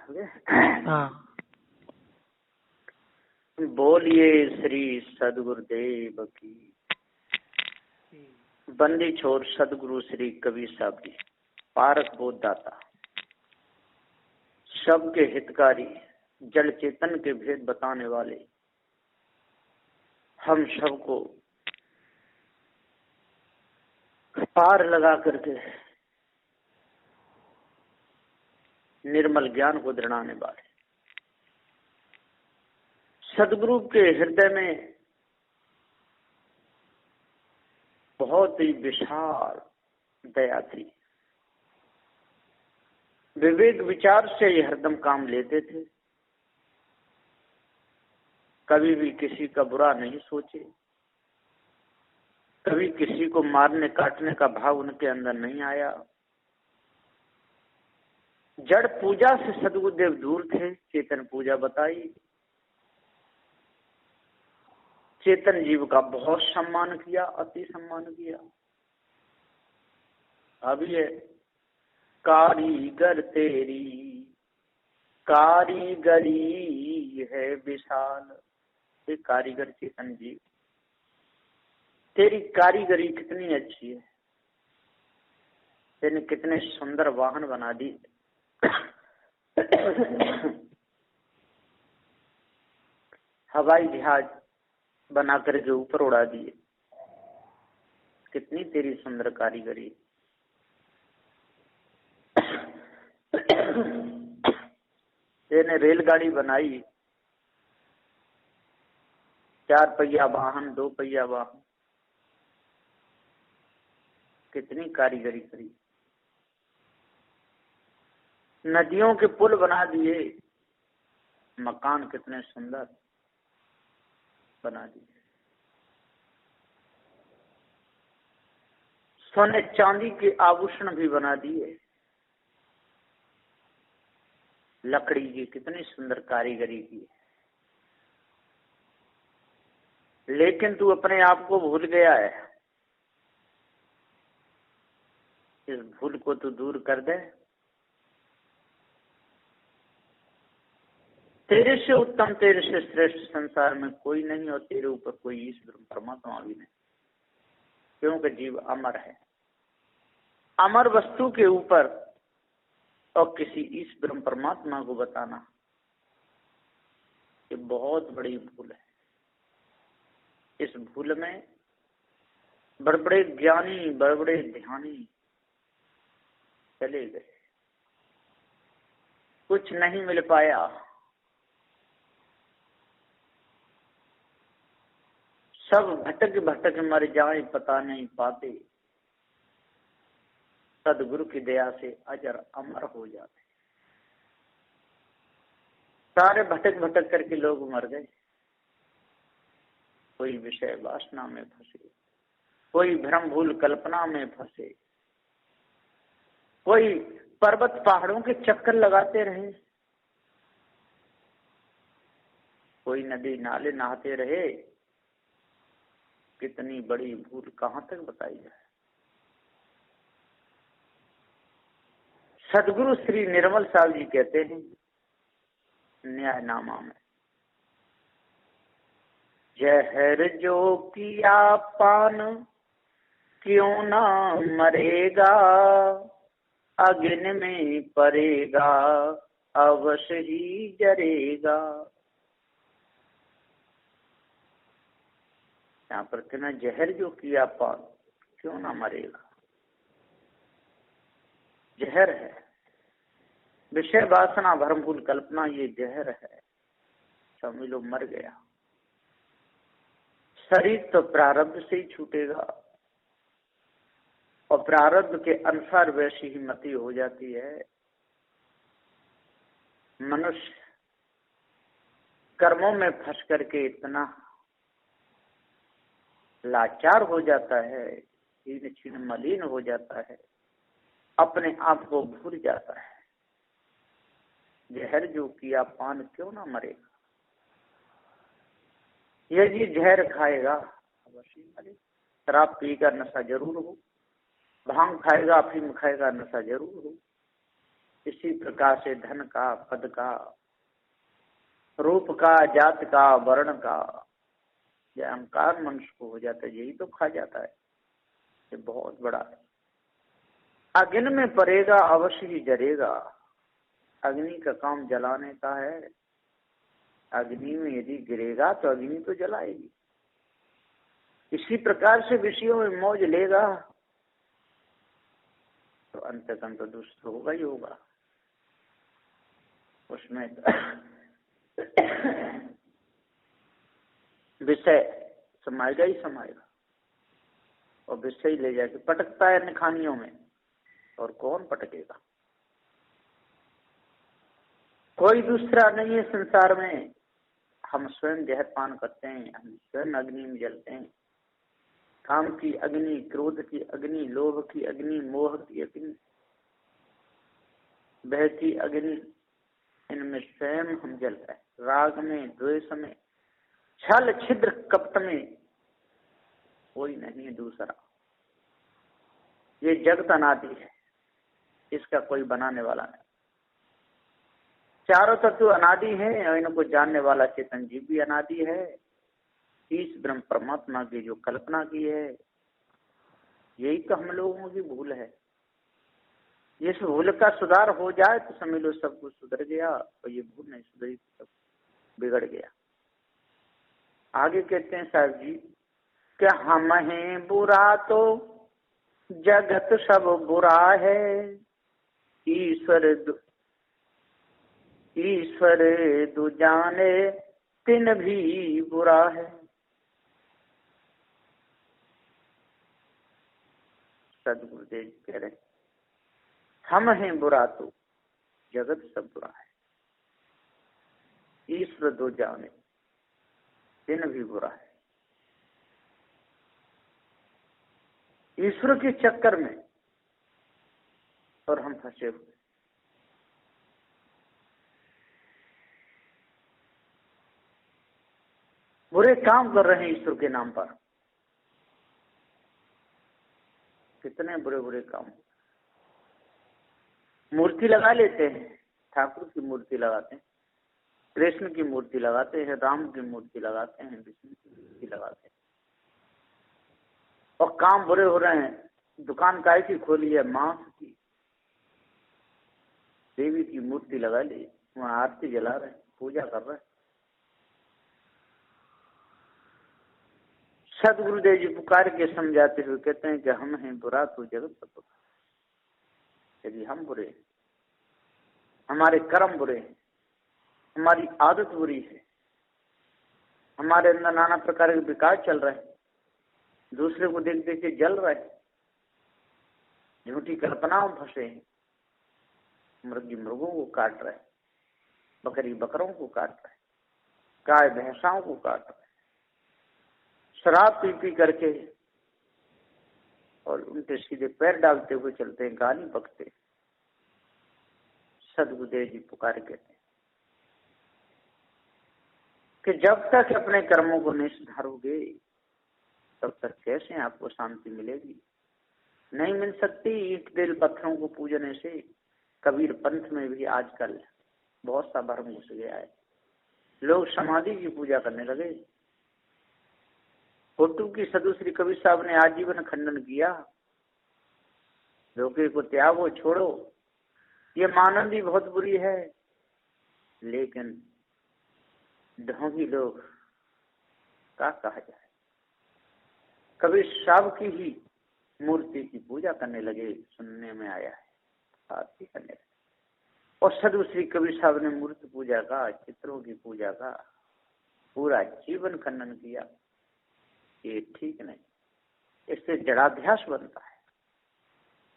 हाँ। बोलिए श्री सदगुरुदेव की। बंदी छोर सदगुरु श्री कबीर साहब जी, पारक बोधदाता, सबके हितकारी, जल चेतन के भेद बताने वाले, हम सबको पार लगा करके निर्मल ज्ञान को दृढ़ाने वाले सदगुरु के हृदय में बहुत ही विशाल दया थी। विवेक विचार से ये हरदम काम लेते थे, कभी भी किसी का बुरा नहीं सोचे, कभी किसी को मारने काटने का भाव उनके अंदर नहीं आया। जड़ पूजा से सदगुरुदेव दूर थे, चेतन पूजा बताई। चेतन जीव का बहुत सम्मान किया, अति सम्मान किया। अब ये कारीगर तेरी कारीगरी है विशाल, ये कारीगर चेतन जीव, तेरी कारीगरी कितनी अच्छी है, तेने कितने सुंदर वाहन बना दी। हवाई जहाज बना करके ऊपर उड़ा दिए, कितनी तेरी सुंदर कारीगरी। तेने रेलगाड़ी बनाई, 4 पहिया वाहन, 2 पहिया वाहन, कितनी कारीगरी करी। नदियों के पुल बना दिए, मकान कितने सुंदर बना दिए। सोने चांदी के आभूषण भी बना दिए, लकड़ी की कितनी सुंदर कारीगरी की। लेकिन तू अपने आप को भूल गया है, इस भूल को तू दूर कर दे। तेरे से उत्तम, तेरे से श्रेष्ठ संसार में कोई नहीं, और तेरे ऊपर कोई ईश्वर परमात्मा भी नहीं, क्योंकि जीव अमर है। अमर वस्तु के ऊपर और किसी ईश्वर परमात्मा को बताना ये बहुत बड़ी भूल है। इस भूल में बड़े बड़े ज्ञानी, बड़े बड़े ध्यानी चले गए, कुछ नहीं मिल पाया। सब भटक भटक मर जाए, पता नहीं पाते, सदगुरु की दया से अजर अमर हो जाते। सारे भटक भटक करके लोग मर गए। कोई विषय वासना में फंसे, कोई भ्रम भूल कल्पना में फंसे, कोई पर्वत पहाड़ों के चक्कर लगाते रहे, कोई नदी नाले नहाते रहे। कितनी बड़ी भूल कहां तक बताई जाए। सदगुरु श्री निर्मल साहब जी कहते हैं न्यायनामा में, जहर जो किया पान क्यों ना मरेगा, अग्नि में पड़ेगा अवश्य ही जरेगा। यहाँ पर कहना, जहर जो किया पान क्यों ना मरेगा। जहर है, विषय वासना भ्रम भूल कल्पना, ये जहर है। समझ लो मर गया। शरीर तो प्रारब्ध से ही छूटेगा, और प्रारब्ध के अनुसार वैसी ही मति हो जाती है। मनुष्य कर्मों में फंस करके इतना लाचार हो जाता है, हीन छीन मलिन हो जाता है, अपने आप को भूल जाता है। जहर जो किया पान क्यों ना मरेगा। यदि जहर खाएगा अवश्य मरेगा। शराब पीकर नशा जरूर हो, भांग खाएगा, अफीम खाएगा, नशा जरूर हो, इसी प्रकार से धन का, पद का, रूप का, जात का, वर्ण का यह अहंकार मनुष्य को हो जाता है, यही तो खा जाता है। ये बहुत बड़ा है। अग्नि में पड़ेगा अवश्य ही जलेगा। अग्नि का काम जलाने का है। अग्नि में यदि गिरेगा तो अग्नि तो जलाएगी। इसी प्रकार से विषयों में मौज लेगा तो अंततः तो दुष्ट होगा ही होगा। उसमें विषय समाएगा ही समाएगा और विषय ले जाके पटकता है निखानियों में। और कौन पटकेगा? कोई दूसरा नहीं है संसार में। हम स्वयं जहर पान करते हैं, हम स्वयं अग्नि में जलते हैं। काम की अग्नि, क्रोध की अग्नि, लोभ की अग्नि, मोह की अग्नि, भय की अग्नि, इनमें स्वयं हम जल रहे हैं। राग में, द्वेष में, छल छिद्र कपट में कोई नहीं है दूसरा। ये जगत अनादि है, इसका कोई बनाने वाला नहीं। चारों तत्व अनादि है और इनको जानने वाला चेतन जीव भी अनादि है। इस ब्रह्म परमात्मा की जो कल्पना की है, यही तो हम लोगों की भूल है। इस भूल का सुधार हो जाए तो समझ लो सब कुछ सुधर गया, और ये भूल नहीं सुधरी तो सब बिगड़ गया। आगे कहते हैं साहब जी कि हम हैं बुरा तो जगत सब बुरा है, ईश्वर दु जाने तिन भी बुरा है। सदगुरुदेव कह रहे हम हैं बुरा तो जगत सब बुरा है, ईश्वर दो जाने तिन भी बुरा है। ईश्वर के चक्कर में और हम फंसे हुए। बुरे काम कर रहे हैं ईश्वर के नाम पर। कितने बुरे बुरे काम। मूर्ति लगा लेते हैं, ठाकुर की मूर्ति लगाते हैं, कृष्ण की मूर्ति लगाते हैं, राम की मूर्ति लगाते हैं, विष्णु की मूर्ति लगाते हैं, और काम बुरे हो रहे हैं। दुकान काय की खोली है? मांस की। देवी की मूर्ति लगा ली, वहां आरती जला रहे, पूजा कर रहे। सदगुरुदेव जी पुकार के समझाते हुए कहते हैं कि हम हैं बुरा तो जगत सब बुरा। यदि हम बुरे, हमारे कर्म बुरे हैं, हमारी आदत बुरी है, हमारे अंदर नाना प्रकार के विकार चल रहे हैं, दूसरे को देख देख के जल रहे हैं, झूठी कल्पनाओं में फंसे हैं, मुर्गी मृगों को काट रहे, बकरी बकरों को काट रहे, गाय भैंसाओं को काट रहे, शराब पी पी करके और उनके सीधे पैर डालते हुए चलते हैं, गाली बकते। सदगुरुदेव जी पुकार कहते हैं कि जब तक अपने कर्मों को नहीं सुधारोगे तब तक कैसे आपको शांति मिलेगी? नहीं मिल सकती। ईंट दिल पत्थरों को पूजने से। कबीर पंथ में भी आजकल बहुत सा भ्रम घुस गया है। लोग समाधि की पूजा करने लगे। फोटो की सदुश्री कबीर साहब ने आजीवन खंडन किया। धोखे को त्यागो, छोड़ो। ये मानंदी बहुत बुरी है, लेकिन ढोंगी लोग क्या कहा जाए। कबीर साहब की ही मूर्ति की पूजा करने लगे, सुनने में आया है, आरती करने लगे। और सदुश्री कबीर साहब ने मूर्ति पूजा का, चित्रों की पूजा का पूरा जीवन खंडन किया। ये ठीक नहीं, इससे जड़ाभ्यास बनता है।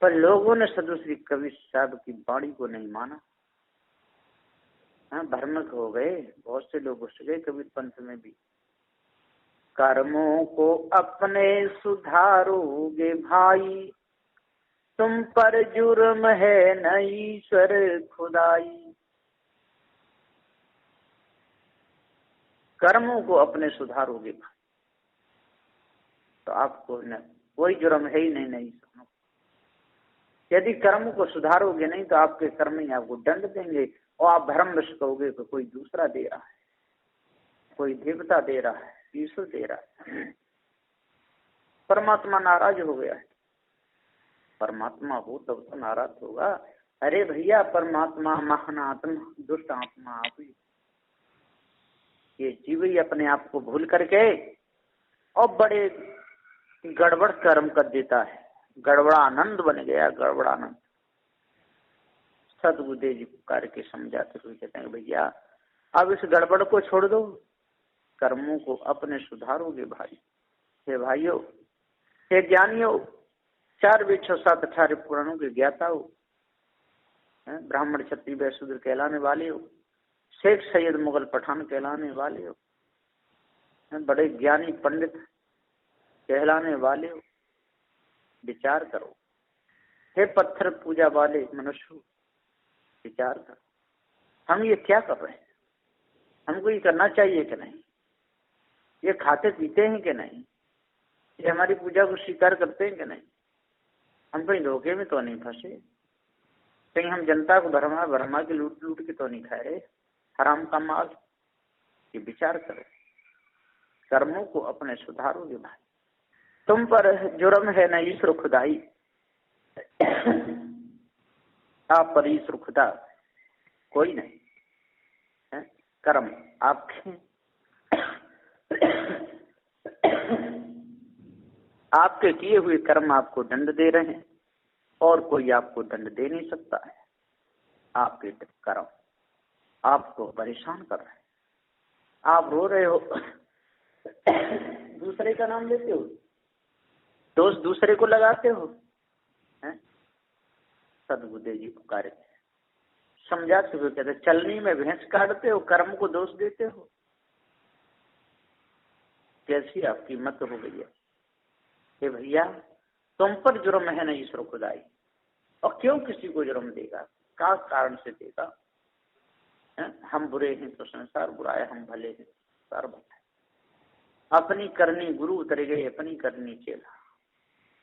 पर लोगों ने सदुश्री कबीर साहब की वाणी को नहीं माना। भ्रमक हो गए, बहुत से लोग घुस गए कबीर पंथ में भी। कर्मों को अपने सुधारोगे भाई, तुम पर जुर्म है न ईश्वर खुदाई। कर्मों को अपने सुधारोगे भाई तो आपको न कोई जुर्म है ही नहीं। यदि कर्म को सुधारोगे नहीं तो आपके कर्म ही आपको दंड देंगे और आप भ्रमवश कहोगे कि कोई दूसरा दे रहा है, कोई देवता दे रहा है, ईश्वर दे रहा है। परमात्मा नाराज हो गया है। परमात्मा हो तब तो नाराज होगा। अरे भैया, परमात्मा महान आत्मा, दुष्ट आत्मा आप ही। ये जीव ही अपने आप को भूल करके और बड़े गड़बड़ कर्म कर देता है। गड़बड़ानंद बन गया, गड़बड़ानंद। सदबुद्धि जी पुकार के समझाते हुए कहते हैं, भैया अब इस गड़बड़ को छोड़ दो, कर्मों को अपने सुधारोगे भाई। हे भाइयों, हे ज्ञानियों, 4 वेद 6 7 18 पुराणों के ज्ञाता हो, ब्राह्मण क्षत्रिय वैश्य शूद्र कहलाने वाले हो, शेख सैयद मुगल पठान कहलाने वाले हो, बड़े ज्ञानी पंडित कहलाने वाले हो, विचार करो। हे पत्थर पूजा वाले मनुष्य, विचार करो, हम ये क्या कर रहे हैं? हमको ये करना चाहिए कि नहीं? ये खाते पीते हैं कि नहीं? ये हमारी पूजा को स्वीकार करते हैं कि नहीं? हम कहीं धोखे में तो नहीं फंसे? कहीं हम जनता को भरमा के लूट के तो नहीं खा रहे हराम का माल? ये विचार करो। कर्मों को अपने सुधारोगे भाई। तुम पर जुर्म है न ईश्वर खुदाई, आप पर ईश्वर खुदा कोई नहीं है। कर्म आपके आपके किए हुए कर्म आपको दंड दे रहे हैं और कोई आपको दंड दे नहीं सकता है। आपके कर्म आपको परेशान कर रहे हैं। आप रो रहे हो, दूसरे का नाम लेते हो, दोष दूसरे को लगाते हो। सदबुद्धि जी पुकारे, समझाते हुए कहते, चलनी में भैंस काटते हो, कर्म को दोष देते हो। कैसी आपकी मत हो गई है? हे भैया, तुम पर जुर्म है न ईश्वर खुदाई, और क्यों किसी को जुर्म देगा? क्या कारण से देगा? हम बुरे हैं तो संसार बुरा है, हम भले हैं संसार भला है। अपनी करनी गुरु उतर गए, अपनी करनी चेला,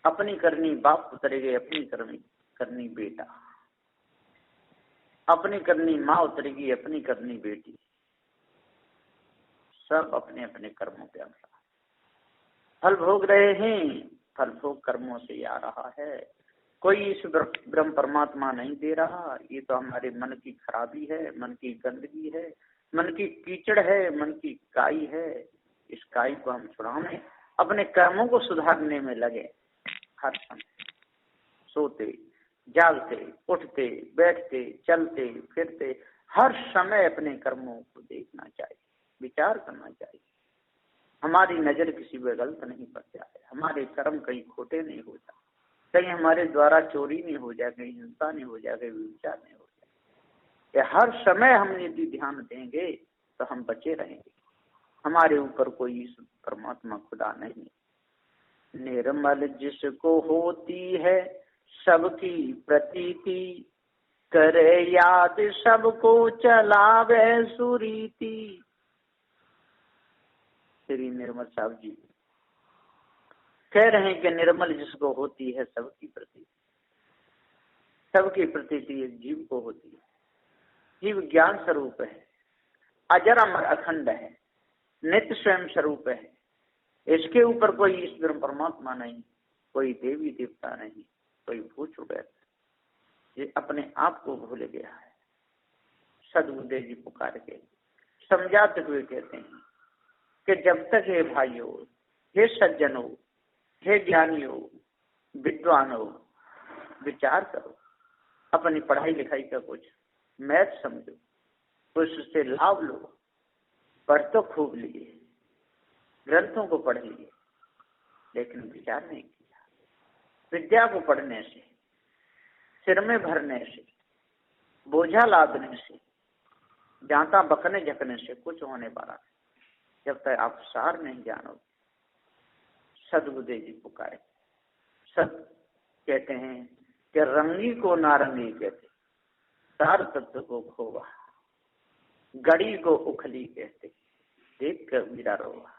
अपनी करनी बाप उतर गए, अपनी करनी बेटा, अपनी करनी माँ उतरेगी, अपनी करनी बेटी। सब अपने अपने कर्मों के अनुसार फल भोग रहे हैं। फल भोग कर्मों से आ रहा है, कोई इस ब्रह्म परमात्मा नहीं दे रहा। ये तो हमारे मन की खराबी है, मन की गंदगी है, मन की कीचड़ है, मन की काई है। इस काई को हम छुड़ाने, अपने कर्मों को सुधारने में लगे। हर समय सोते जागते, उठते बैठते, चलते फिरते, हर समय अपने कर्मों को देखना चाहिए, विचार करना चाहिए। हमारी नजर किसी पे गलत नहीं पड़ जाए, हमारे कर्म कहीं खोटे नहीं हो जाए, कहीं हमारे द्वारा चोरी नहीं हो जाए, कहीं हिंसा नहीं हो जाए, कहीं विचार नहीं हो जाए। ये हर समय हम यदि ध्यान देंगे तो हम बचे रहेंगे। हमारे ऊपर कोई परमात्मा खुदा नहीं। निर्मल जिसको होती है सबकी प्रतीति, करे याद सबको चलावे सुरीति। श्री निर्मल साहब जी कह रहे हैं कि निर्मल जिसको होती है सबकी प्रतीति, सबकी प्रतीति जीव को होती है। जीव ज्ञान स्वरूप है, अजर अमर अखंड है, नित्य स्वयं स्वरूप है। इसके ऊपर कोई ईश्वर परमात्मा नहीं, कोई देवी देवता नहीं, कोई भूत चुड़ैल। ये अपने आप को भूल गया है। सदबुद्धि जी पुकार के समझाते हुए कहते हैं कि जब तक हे भाइयों, हे सज्जनों, हे ज्ञानियों, विद्वानों, विचार करो। अपनी पढ़ाई लिखाई का कुछ मैथ समझो, कुछ उससे लाभ लो। पढ़ तो खूब लिए, ग्रंथों को पढ़ लिए, लेकिन विचार नहीं किया। विद्या को पढ़ने से, सिर में भरने से, बोझा लादने से, जाता बकने झकने से कुछ होने वाला नहीं, जब तक आप सार नहीं जानोगे। सदबुद्धि जी पुकारे, सद कहते हैं कि रंगी को नारंगी कहते, सार तत्व को खोवा, गड़ी को उखली कहते, देख कर मीरा रोवा।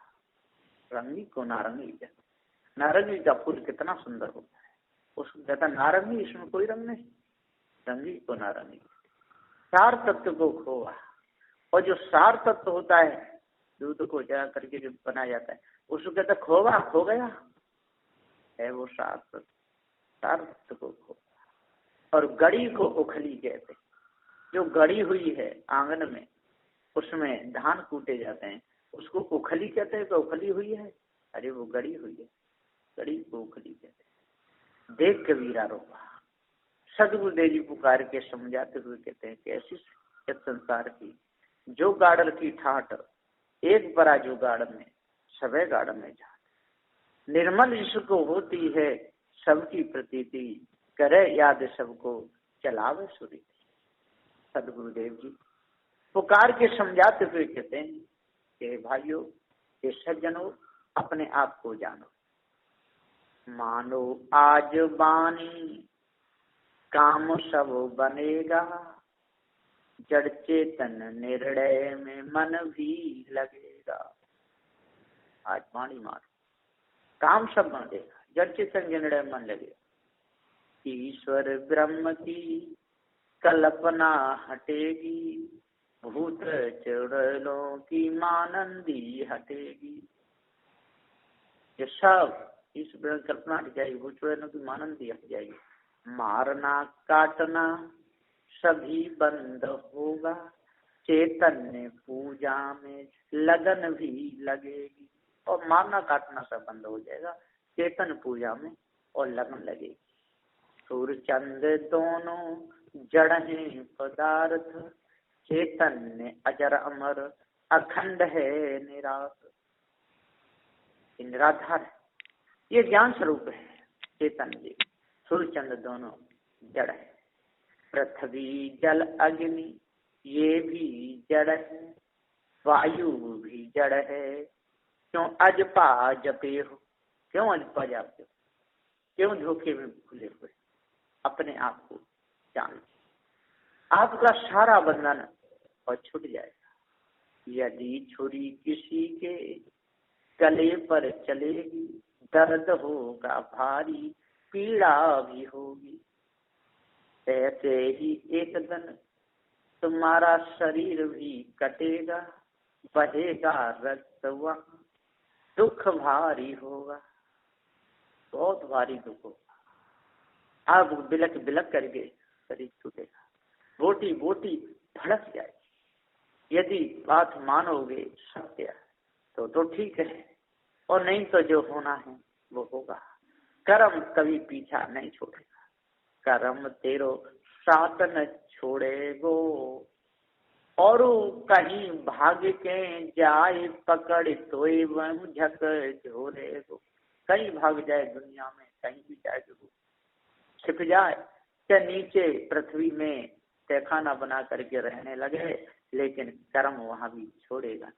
रंगी को नारंगी कहते। नारंगी का फूल कितना सुंदर होता है, उसको कहता नारंगी, इसमें कोई रंग नहीं, रंगी को नारंगी। सार तत्व को खोआ, और जो सार तत्व होता है दूध को जला करके जो बनाया जाता है उसको कहता खोवा, खो गया है वो सार तत्व, सार तत्व को खोआ। और गड़ी को उखली कहते, जो गड़ी हुई है आंगन में, उसमें धान कूटे जाते हैं, उसको उखली कहते हैं। तो उखली हुई है, अरे वो गड़ी हुई है, गड़ी को उखली कहते हैं। देख कबीरा रोवा, सदगुरुदेव जी पुकार के समझाते हुए कहते हैं कि ऐसी संसार की जो गाड़ल की ठाट, एक बरा जो गाड़ में सबे गाड़ में जाट। निर्मल जिसको होती है सबकी प्रतीति, करे याद सबको चलावे सुरी। सदगुरुदेव जी पुकार के समझाते हुए कहते हैं कि भाइयों, ये सज्जनों, अपने आप को जानो, मानो आज बानी काम सब बनेगा, जड़ चेतन निर्णय में मन भी लगेगा। आज वाणी मारो, काम सब बनेगा, जड़ चेतन निर्णय में मन लगेगा। ईश्वर ब्रह्म की कल्पना हटेगी, भूत चुड़ैलों की मानंदी हटेगी। ये सब इस कल्पना हट जाएगी, भूत चुड़ैलों की मानंदी हट जाएगी। मारना काटना सभी बंद होगा, चैतन्य पूजा में लगन भी लगेगी। और मारना काटना सब बंद हो जाएगा, चेतन पूजा में और लगन लगेगी। सूर्य चंद्र दोनों जड़ हैं पदार्थ, चैतन्य अजर अमर अखंड है निरात। निराधार है, ये ज्ञान स्वरूप है चैतन्य जी। सूर्य चंद्र दोनों जड़ है, पृथ्वी जल अग्नि ये भी जड़ है, वायु भी जड़ है। क्यों अजपा जपे हो, क्यों अजपा जापते हो, क्यों धोखे में खुले हुए। अपने आप को जान, आपका सारा बंधन और छूट जाएगा। यदि छुरी किसी के गले पर चलेगी, दर्द होगा भारी, पीड़ा भी होगी। ऐसे ही एक दिन तुम्हारा शरीर भी कटेगा, बहेगा रक्त वहाँ, दुख भारी होगा, बहुत भारी दुख होगा। आप बिलक बिलक करके शरीर छूटेगा, बोटी बोटी भड़क जाएगी। यदि बात मानोगे सत्य तो ठीक है, और नहीं तो जो होना है वो होगा। कर्म कभी पीछा नहीं छोड़ेगा, कर्म तेरो साथ न छोड़ेगो। और कहीं भाग के जाए पकड़ तो एवं झक झोरेगो। कहीं भाग जाए दुनिया में, कहीं भी जाए तो छिप जाए, चाहे नीचे पृथ्वी में तहखाना बना करके रहने लगे, लेकिन कर्म वहां भी छोड़ेगा।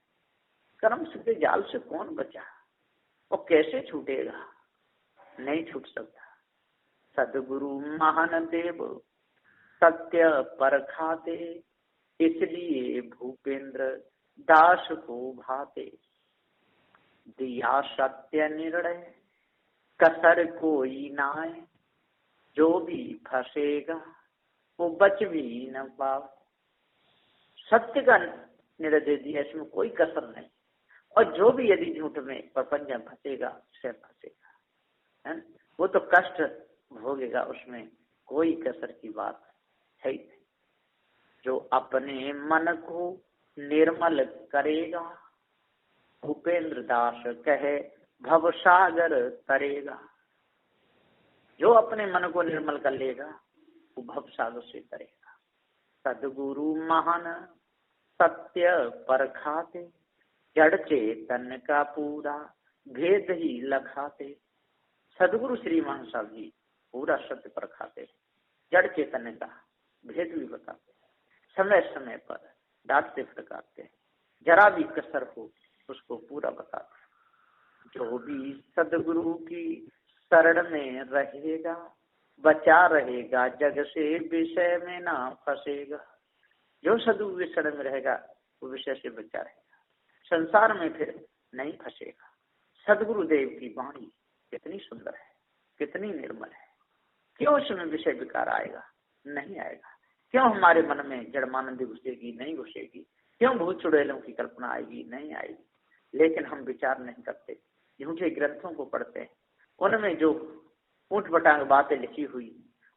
कर्म के जाल से कौन बचा, और कैसे छूटेगा, नहीं छूट सकता। सदगुरु महान देव सत्य परखाते, इसलिए भूपेंद्र दास को भाते। दिया सत्य निर्णय कसर कोई नाय, जो भी फंसेगा वो बच भी न पाओ। सत्य का निर्णय दे दिया, इसमें कोई कसर नहीं। और जो भी यदि झूठ में प्रपंच में फंसेगा से फंसेगा, है वो तो कष्ट भोगेगा, उसमें कोई कसर की बात है ही नहीं। जो अपने मन को निर्मल करेगा, भूपेंद्र दास कहे भवसागर तरेगा। जो अपने मन को निर्मल कर लेगा वो भवसागर से तरेगा। सदगुरु महान सत्य परखाते, जड़ चेतन का पूरा भेद ही लखाते। सदगुरु श्रीमान साहब जी पूरा सत्य परखाते, जड़ चेतन का भेद भी बताते, समय समय पर डांटते फटकारते, जरा भी कसर हो उसको पूरा बताते। जो भी सदगुरु की शरण में रहेगा, बचा रहेगा जग से, विषय में ना फंसेगा। जो सदगुरु की शरण में रहेगा वो विषय से बचा रहेगा, संसार में फिर नहीं फंसेगा। सदगुरुदेव की वाणी कितनी सुंदर है, कितनी निर्मल है। क्यों उसमें विषय विकार आएगा? नहीं आएगा। क्यों हमारे मन में जड़मानंदी घुसेगी? नहीं घुसेगी। क्यों भूत चुड़ैलों की कल्पना आएगी? नहीं आएगी। लेकिन हम विचार नहीं करते, झूठे ग्रंथों को पढ़ते हैं, उनमें जो ऊंट पटांग बातें लिखी हुई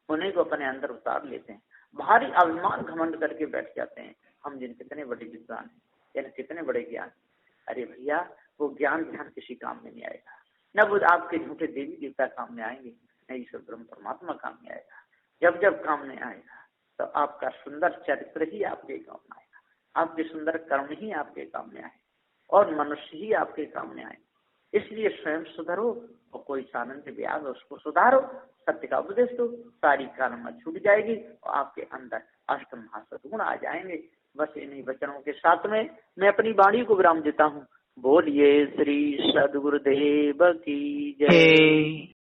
उन्हीं को अपने अंदर उतार लेते हैं, भारी अभिमान घमंड करके बैठ जाते हैं हम जिन कितने बड़े विद्वान हैं, यानी कितने बड़े ज्ञान। अरे भैया, वो ज्ञान ध्यान किसी काम में नहीं आएगा। न वो आपके झूठे देवी देवता काम में आएंगे, न ईश्वर ब्रह्म परमात्मा काम में आएगा। जब जब काम में आएगा तो आपका सुंदर चरित्र ही आपके काम में आएगा, आपके सुंदर कर्म ही आपके काम में आए और मनुष्य ही आपके काम में आए। इसलिए स्वयं सुधरो और कोई सानंद व्याज उसको सुधारो, सत्य का उपदेश दो, सारी कर्म छूट जाएगी और आपके अंदर अष्ट महासद्गुण आ जाएंगे। बस इन्हीं वचनों के साथ में मैं अपनी वाणी को विराम देता हूँ। बोलिए श्री सद्गुरुदेव की जय।